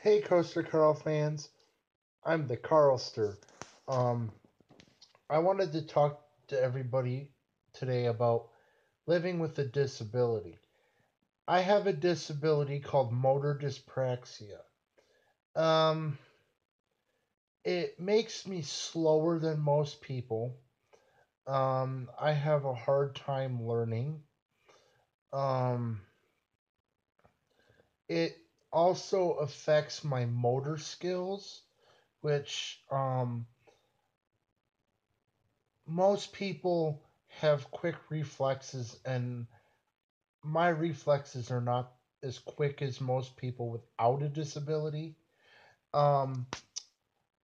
Hey, Coaster Carl fans. I'm the Carlster. Um, I wanted to talk to everybody today about living with a disability. I have a disability called motor dyspraxia. Um, it makes me slower than most people. I have a hard time learning. Um, it also affects my motor skills, which most people have quick reflexes, and my reflexes are not as quick as most people without a disability. Um,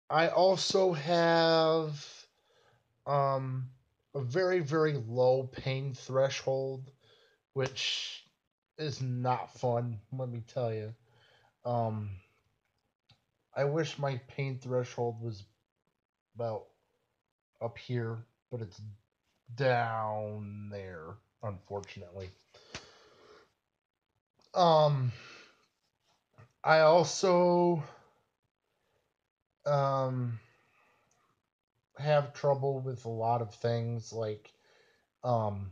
I also have um, a very, very low pain threshold, which is not fun, let me tell you. Um, I wish my pain threshold was about up here, but it's down there, unfortunately. Um, I also um, have trouble with a lot of things like um,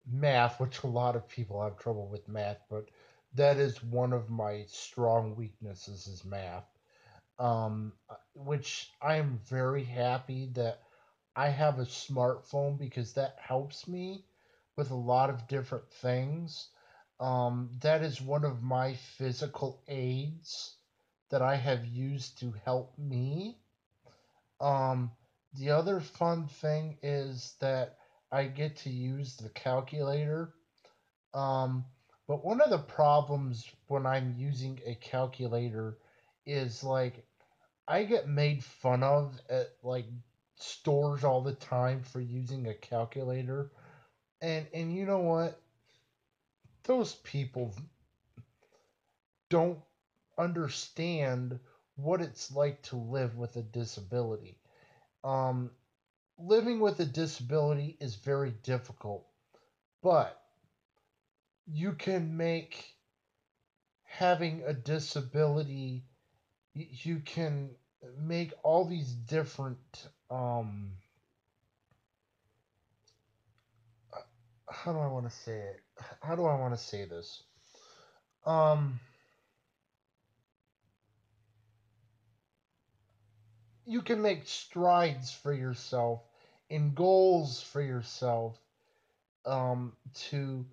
math, which a lot of people have trouble with math, but that is one of my strong weaknesses is math. Which I am very happy that I have a smartphone because that helps me with a lot of different things. That is one of my physical aids that I have used to help me. Um, the other fun thing is that I get to use the calculator. Um, but one of the problems when I'm using a calculator is like I get made fun of at like stores all the time for using a calculator. And you know what? Those people don't understand what it's like to live with a disability. Um, Living with a disability is very difficult, but you can make having a disability, you can make all these different, how do I want to say it? How do I want to say this? Um, you can make strides for yourself and goals for yourself to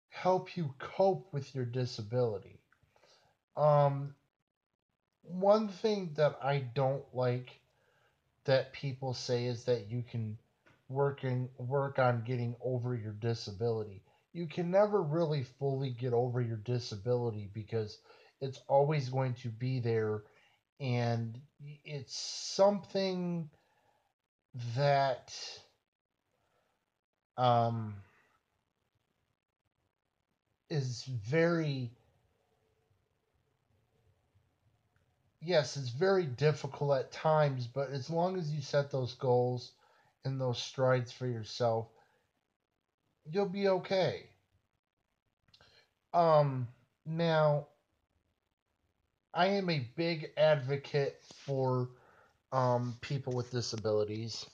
help you cope with your disability. Um, One thing that I don't like that people say is that you can work on getting over your disability. You can never really fully get over your disability because it's always going to be there, and it's something that um, is very, yes, it's very difficult at times, but as long as you set those goals and those strides for yourself, you'll be okay. Um, Now, I am a big advocate for people with disabilities.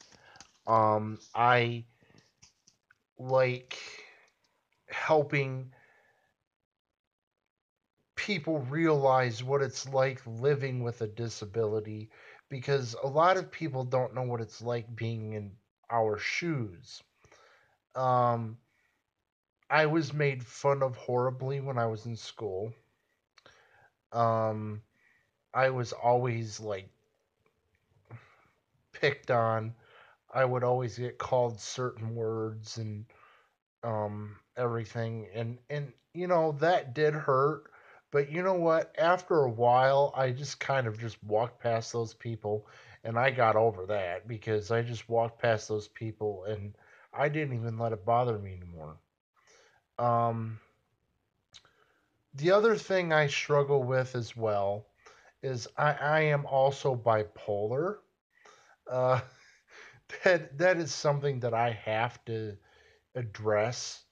I like helping people realize what it's like living with a disability because a lot of people don't know what it's like being in our shoes. Um, I was made fun of horribly when I was in school. Um, I was always like picked on. I would always get called certain words and everything, and that did hurt. But you know what, after a while I just kind of just walked past those people, and I got over that because I just walked past those people and I didn't even let it bother me anymore. um the other thing I struggle with as well is I am also bipolar. uh that is something that I have to address,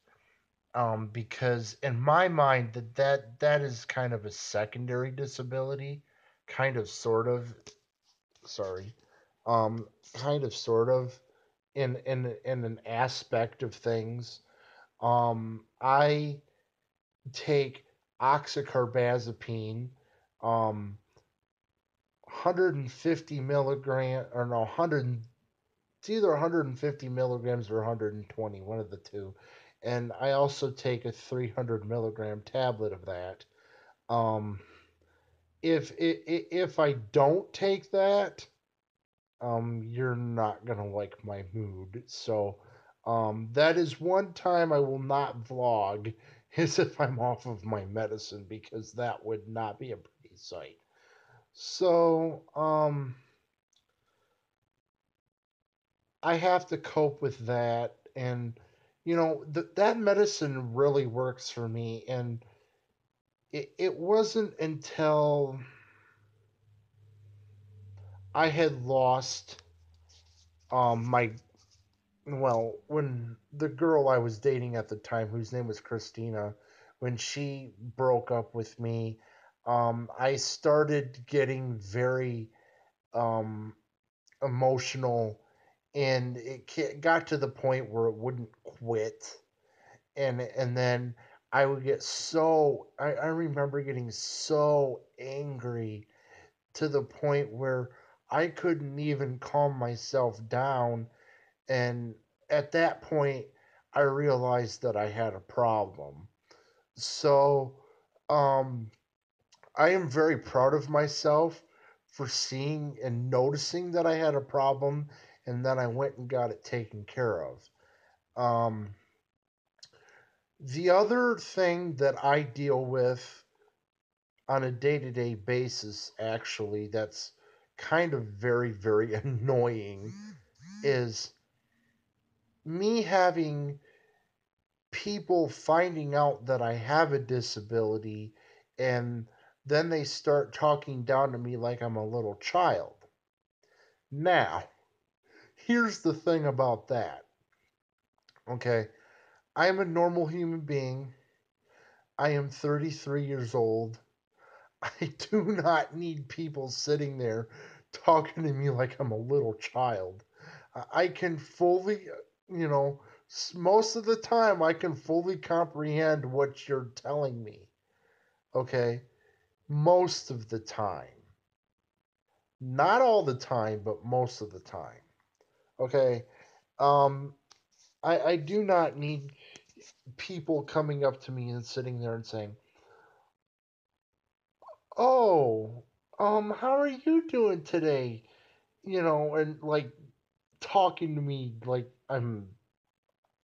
because in my mind that is kind of a secondary disability. kind of sort of sorry, um, kind of sort of in an aspect of things. I take oxycarbazepine, 150 milligram or no 100. It's either 150 milligrams or 120, one of the two. And I also take a 300 milligram tablet of that. Um, if I don't take that, you're not gonna like my mood. So, that is one time I will not vlog, is if I'm off of my medicine, because that would not be a pretty sight. So, I have to cope with that, and that medicine really works for me, and it wasn't until I had lost my when the girl I was dating at the time, whose name was Christina, when she broke up with me, I started getting very um, emotional, and it got to the point where it wouldn't quit, and then I would get so I remember getting so angry to the point where I couldn't even calm myself down, and at that point I realized that I had a problem. So um I am very proud of myself for seeing and noticing that I had a problem, and then I went and got it taken care of. Um the other thing that I deal with on a day-to-day basis, actually, that's kind of very, very annoying, is me having people finding out that I have a disability, and then they start talking down to me like I'm a little child. Now, here's the thing about that. Okay, I am a normal human being. I am 33 years old. I do not need people sitting there talking to me like I'm a little child. I can fully, you know, most of the time I can fully comprehend what you're telling me. Okay? Most of the time. Not all the time, but most of the time. Okay? Um, I do not need people coming up to me and sitting there and saying, "Oh, how are you doing today?" And like talking to me like I'm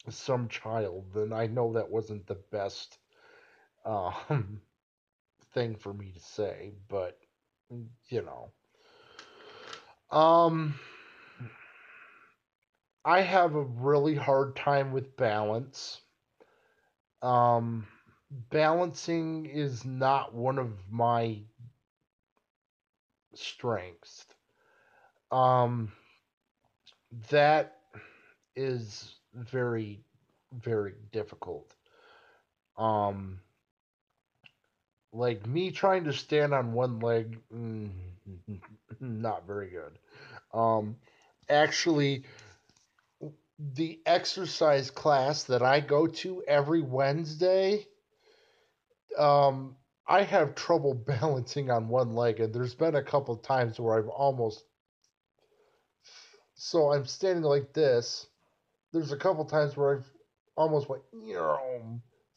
some child, and I know that wasn't the best um, thing for me to say, but you know, um, I have a really hard time with balance. Um, Balancing is not one of my strengths. Um, that is very, very difficult. Um, like me trying to stand on one leg, not very good. Um, Actually, the exercise class that I go to every Wednesday, um, I have trouble balancing on one leg, and there's been a couple times where I've almost, so I'm standing like this. There's a couple times where I've almost went,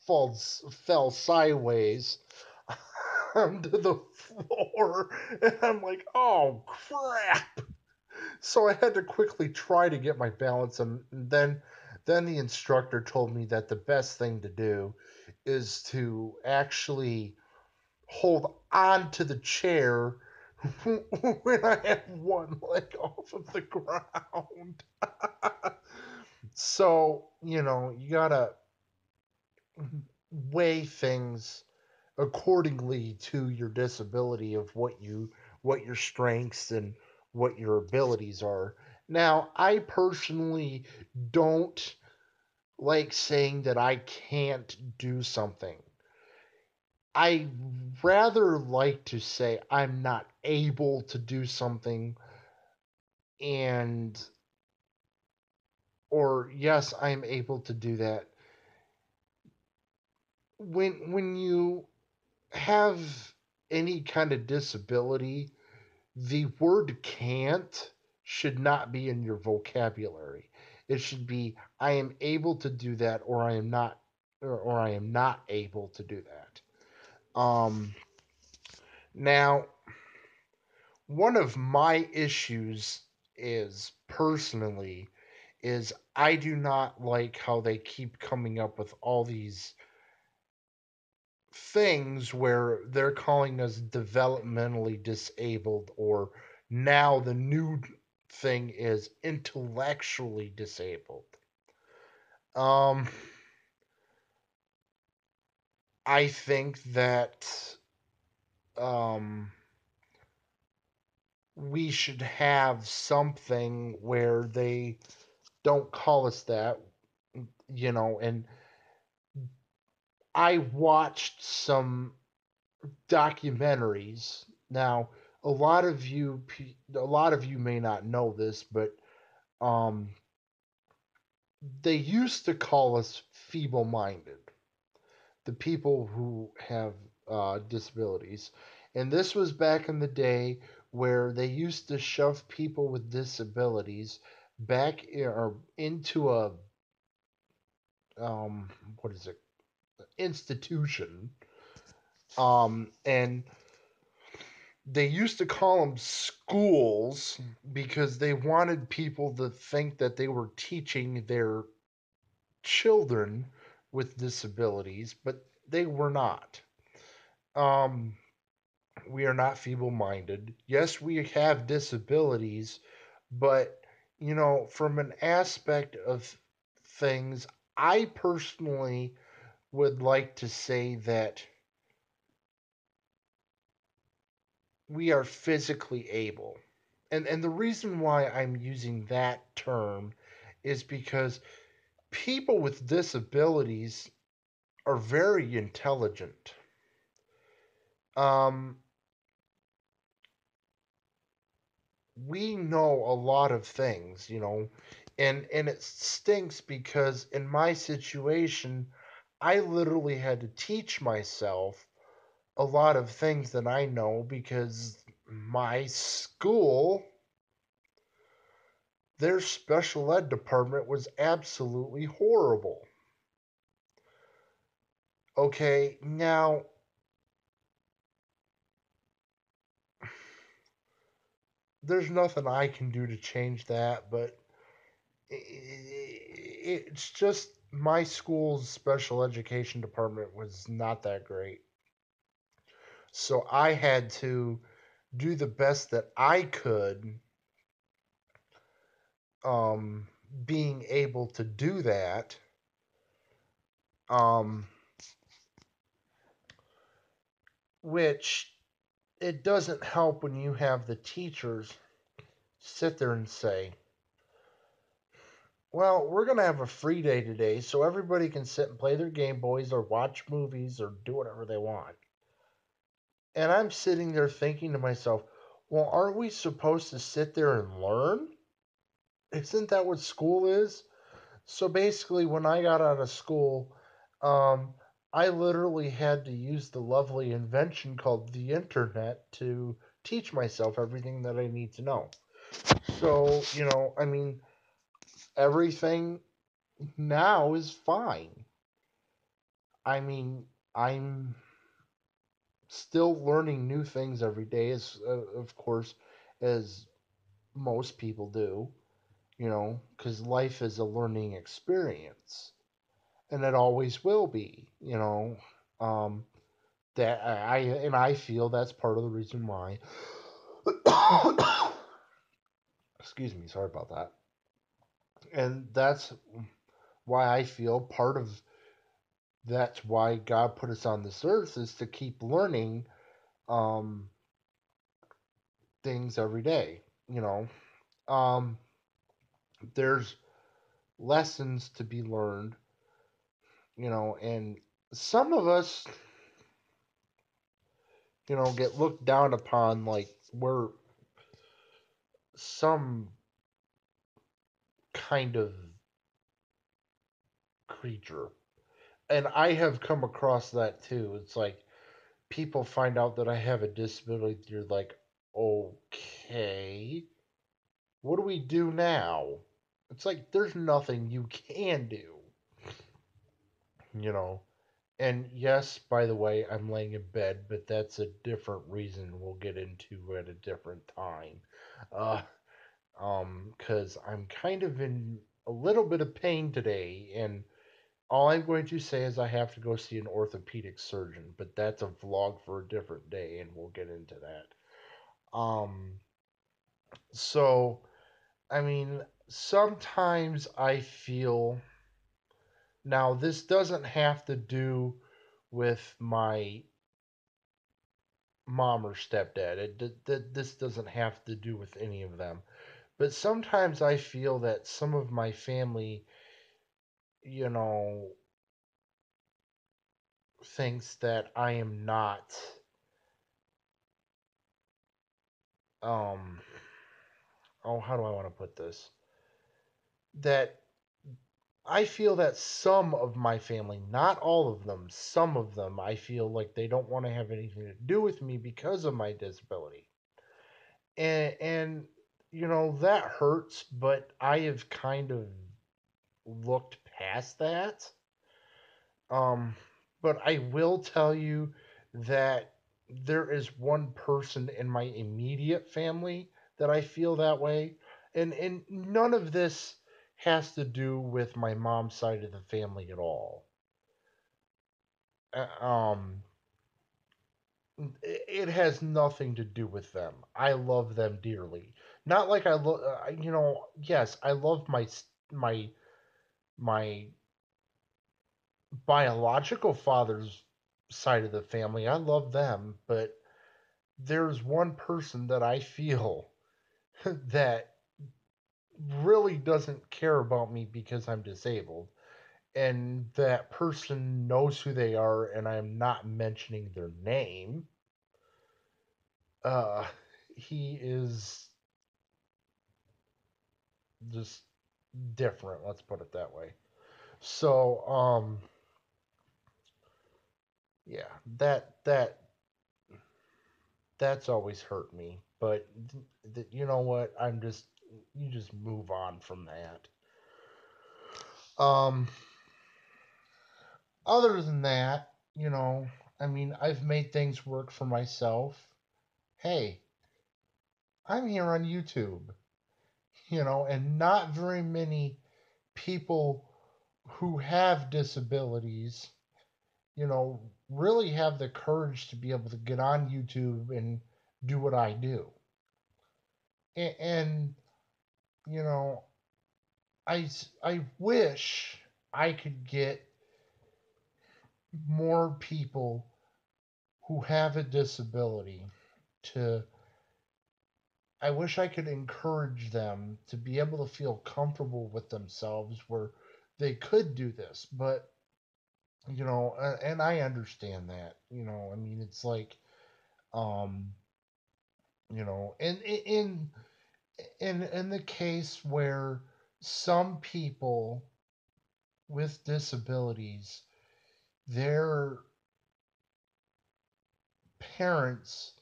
fell sideways onto the floor, and I'm like, oh crap. So I had to quickly try to get my balance, and then the instructor told me that the best thing to do is to actually hold on to the chair when I have one leg off of the ground. So, you gotta weigh things accordingly to your disability of what your strengths and what your abilities are. Now, I personally don't like saying that I can't do something. I rather like to say I'm not able to do something, and or yes, I'm able to do that. When you have any kind of disability, the word can't should not be in your vocabulary. It should be I am able to do that, or I am not, or I am not able to do that. Now, one of my issues is personally is I do not like how they keep coming up with all these things where they're calling us developmentally disabled, or now the new thing is intellectually disabled. Um, I think that um, we should have something where they don't call us that, and I watched some documentaries. Now, a lot of you may not know this, but um, they used to call us feeble-minded, the people who have disabilities, and this was back in the day where they used to shove people with disabilities or into a um, what is it, institution, and they used to call them schools because they wanted people to think that they were teaching their children with disabilities, but they were not. Um, we are not feeble minded. Yes, we have disabilities, but, from an aspect of things, I personally would like to say that we are physically able. And the reason why I'm using that term is because people with disabilities are very intelligent. Um, we know a lot of things, and it stinks because in my situation, I literally had to teach myself a lot of things that I know because my school, their special ed department was absolutely horrible. Okay, now there's nothing I can do to change that, but it's just my school's special education department was not that great. So I had to do the best that I could, um, being able to do that. Um, which it doesn't help when you have the teachers sit there and say, well, we're going to have a free day today so everybody can sit and play their Game Boys or watch movies or do whatever they want. And I'm sitting there thinking to myself, well, aren't we supposed to sit there and learn? Isn't that what school is? So basically, when I got out of school, um, I literally had to use the lovely invention called the internet to teach myself everything that I need to know. So, I mean, everything now is fine. I mean, I'm still learning new things every day, as of course, as most people do, because life is a learning experience, and it always will be, Um, that I feel that's part of the reason why. Excuse me, sorry about that. And that's why I feel part of that's why God put us on this earth is to keep learning um, things every day. You know, um, there's lessons to be learned. And some of us get looked down upon like we're some kind of creature. And I have come across that too. It's like people find out that I have a disability. You're like, okay, what do we do now? It's like there's nothing you can do, you know. And yes, by the way, I'm laying in bed, but that's a different reason we'll get into at a different time. Uh, because I'm kind of in a little bit of pain today, and all I'm going to say is I have to go see an orthopedic surgeon, but that's a vlog for a different day, and we'll get into that. So, I mean, sometimes I feel now this doesn't have to do with my mom or stepdad. This doesn't have to do with any of them. But sometimes I feel that some of my family, you know, thinks that I am not um how do I want to put this? That I feel that some of my family, not all of them, some of them, I feel like they don't want to have anything to do with me because of my disability. And that hurts, but I have kind of looked past that. Um, but I will tell you that there is one person in my immediate family that I feel that way, and none of this has to do with my mom's side of the family at all. Uh, Um, it has nothing to do with them. I love them dearly. Not like I love, yes, I love my my biological father's side of the family. I love them, but there's one person that I feel that really doesn't care about me because I'm disabled. And that person knows who they are, and I'm not mentioning their name. Uh, he is just different, let's put it that way. So, yeah, that's always hurt me. But you know what? You just move on from that. Um, Other than that, I mean, I've made things work for myself. Hey, I'm here on YouTube, and not very many people who have disabilities, really have the courage to be able to get on YouTube and do what I do. And you know, I wish I could get more people who have a disability to I wish I could encourage them to be able to feel comfortable with themselves where they could do this. But, and I understand that, I mean, it's like, um, in the case where some people with disabilities, their parents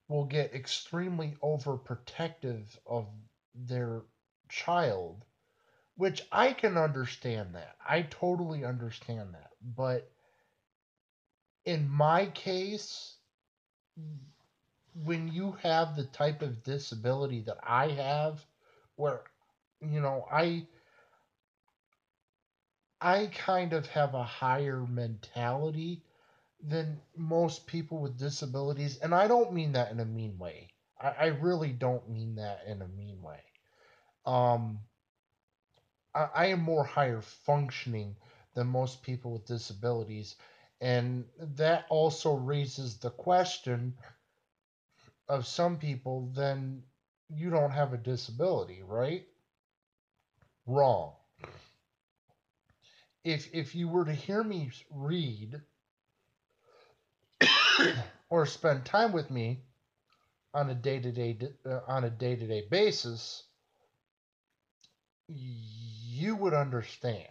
will get extremely overprotective of their child, which I can understand that. I totally understand that. But in my case, when you have the type of disability that I have, where, you know, I I kind of have a higher mentality than most people with disabilities, and I don't mean that in a mean way. I really don't mean that in a mean way. Um, I am more higher functioning than most people with disabilities. And that also raises the question of some people, then you don't have a disability, right? Wrong. If you were to hear me read or spend time with me on a day-to-day basis, you would understand.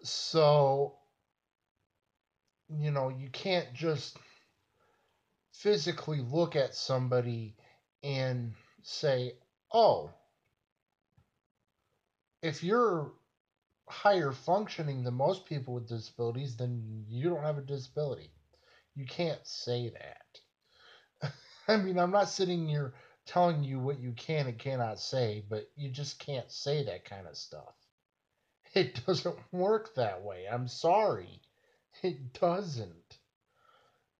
So, you can't just physically look at somebody and say, "Oh, if you're higher functioning than most people with disabilities, then you don't have a disability." You can't say that. I mean, I'm not sitting here telling you what you can and cannot say, but you just can't say that kind of stuff. It doesn't work that way. I'm sorry. It doesn't.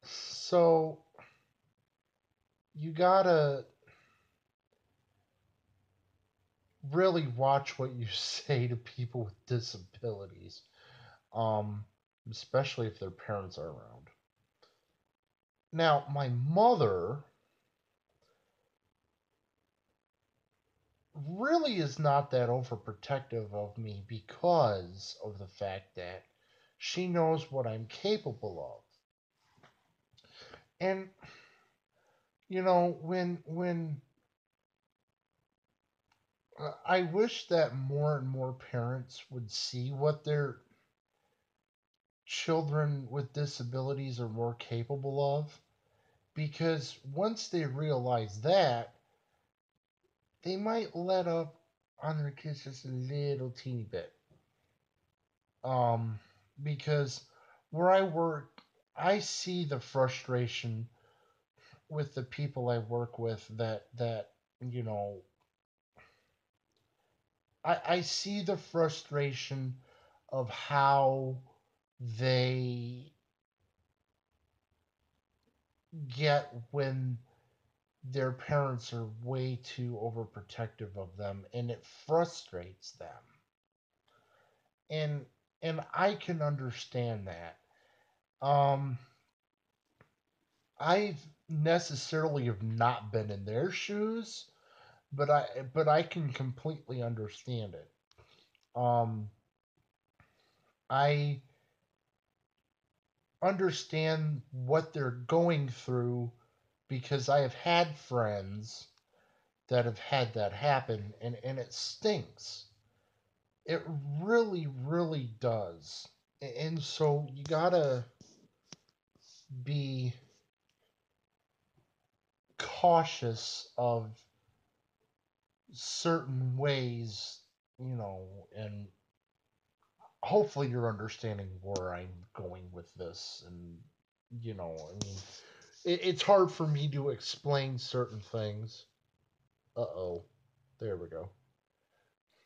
So you gotta really watch what you say to people with disabilities, um, especially if their parents are around. Now, my mother really is not that overprotective of me because of the fact that she knows what I'm capable of. And when I wish that more and more parents would see what their children with disabilities are more capable of, because once they realize that, they might let up on their kids just a little teeny bit. Um, because where I work, I see the frustration with the people I work with that you know I see the frustration of how they get when their parents are way too overprotective of them, and it frustrates them. And I can understand that. um I've necessarily have not been in their shoes, but I can completely understand it. I understand what they're going through because I have had friends that have had that happen, and it stinks. It really, really does. And so you gotta be cautious of certain ways, and hopefully you're understanding where I'm going with this. And, I mean, it's hard for me to explain certain things. Uh oh. There we go.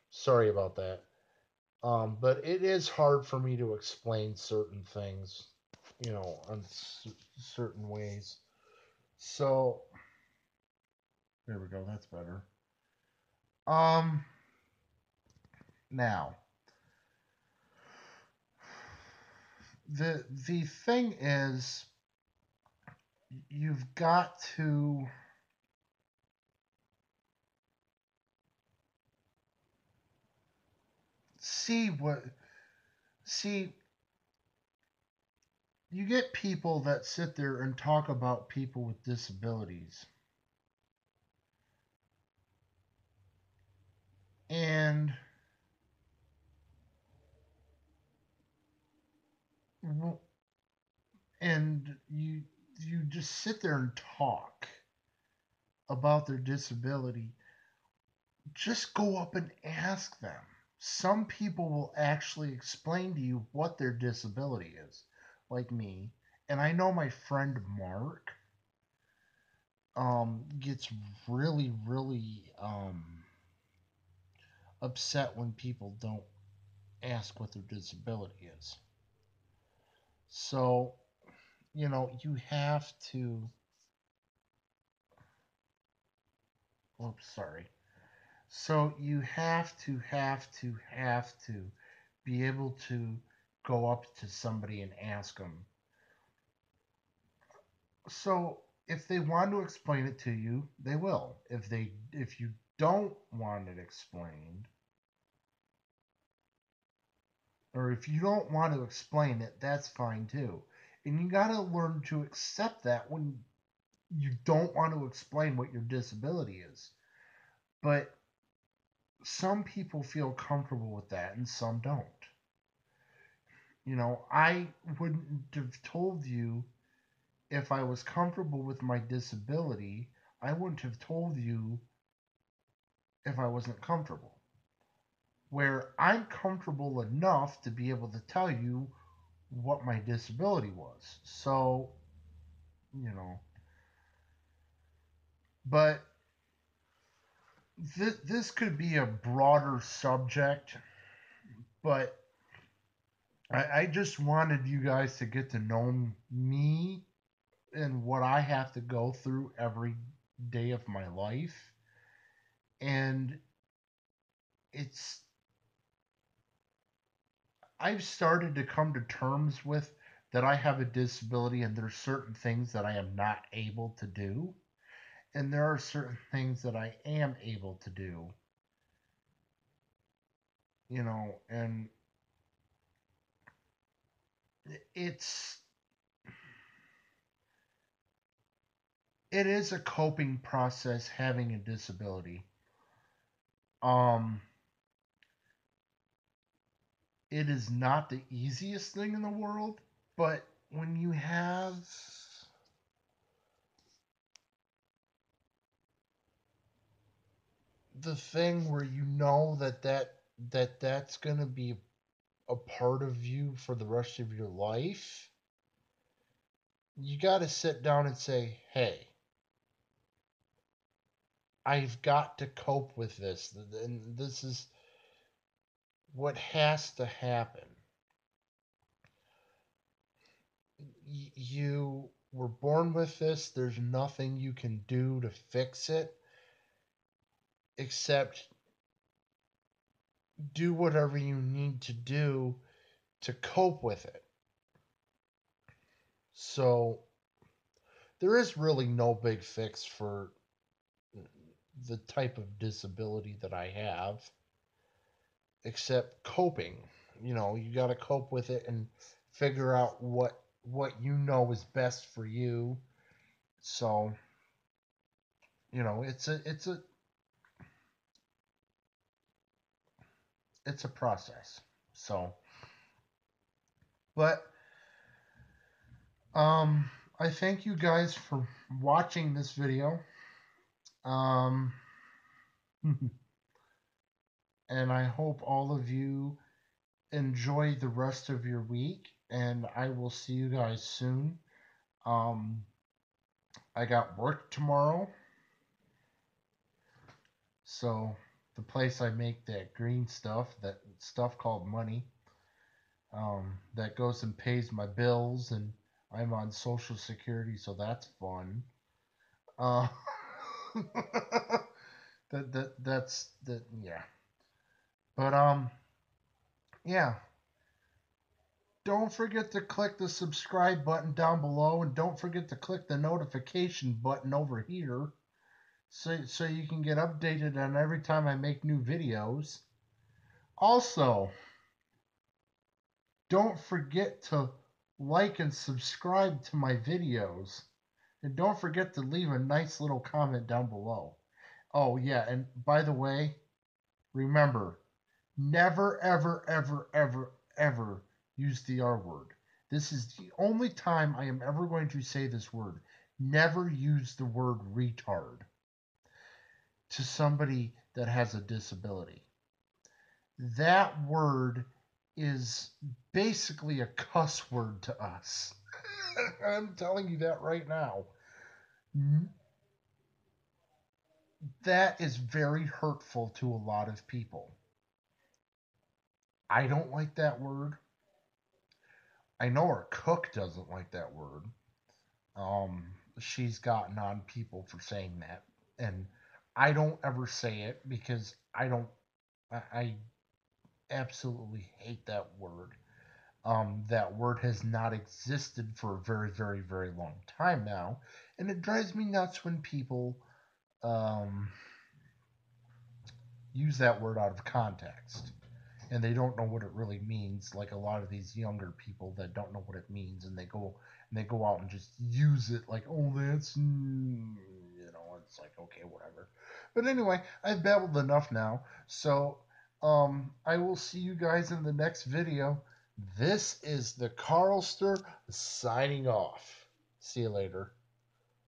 Sorry about that. But it is hard for me to explain certain things, on certain ways. So there we go. That's better. Um, Now the thing is, you've got to see what see. You get people that sit there and talk about people with disabilities, and you just sit there and talk about their disability. Just go up and ask them. Some people will actually explain to you what their disability is, like me. And I know my friend Mark gets really, really upset when people don't ask what their disability is. So, you have to. Oops, sorry. So you have to be able to go up to somebody and ask them. So if they want to explain it to you, they will. If you don't want it explained, or if you don't want to explain it, that's fine too. And you got to learn to accept that when you don't want to explain what your disability is. But some people feel comfortable with that and some don't. I wouldn't have told you if I was comfortable with my disability. I wouldn't have told you if I wasn't comfortable. Where I'm comfortable enough to be able to tell you what my disability was. So, you know, but this could be a broader subject, but I just wanted you guys to get to know me and what I have to go through every day of my life. And it's, I've started to come to terms with that I have a disability and there's certain things that I am not able to do. And there are certain things that I am able to do, and it's, it is a coping process having a disability. Um, it is not the easiest thing in the world, but when you have the thing where that's going to be a part of you for the rest of your life, you got to sit down and say, "Hey, I've got to cope with this, and this is what has to happen." You were born with this. There's nothing you can do to fix it except do whatever you need to do to cope with it. So there is really no big fix for the type of disability that I have except coping. You got to cope with it and figure out what is best for you. So, it's a process. So, but um I thank you guys for watching this video. Um and I hope all of you enjoy the rest of your week, and I will see you guys soon. Um I got work tomorrow. So the place I make that green stuff, that stuff called money, that goes and pays my bills, and I'm on Social Security, so that's fun. Uh, yeah. But yeah. Don't forget to click the subscribe button down below, and don't forget to click the notification button over here, so you can get updated on every time I make new videos. Also, don't forget to like and subscribe to my videos. And don't forget to leave a nice little comment down below. Oh, yeah, and by the way, remember, never, ever, ever, ever, ever use the R word. This is the only time I am ever going to say this word. Never use the word retard to somebody that has a disability. That word is basically a cuss word to us. I'm telling you that right now. That is very hurtful to a lot of people. I don't like that word. I know our cook doesn't like that word. She's gotten on people for saying that, and I don't ever say it because I don't. I absolutely hate that word. That word has not existed for a very, very, very long time now, and it drives me nuts when people um, use that word out of context. and they don't know what it really means. Like a lot of these younger people that don't know what it means, and they go out and just use it like, oh, that's it's like okay, whatever. But anyway, I've babbled enough now, so I will see you guys in the next video. This is the Carlster signing off. See you later.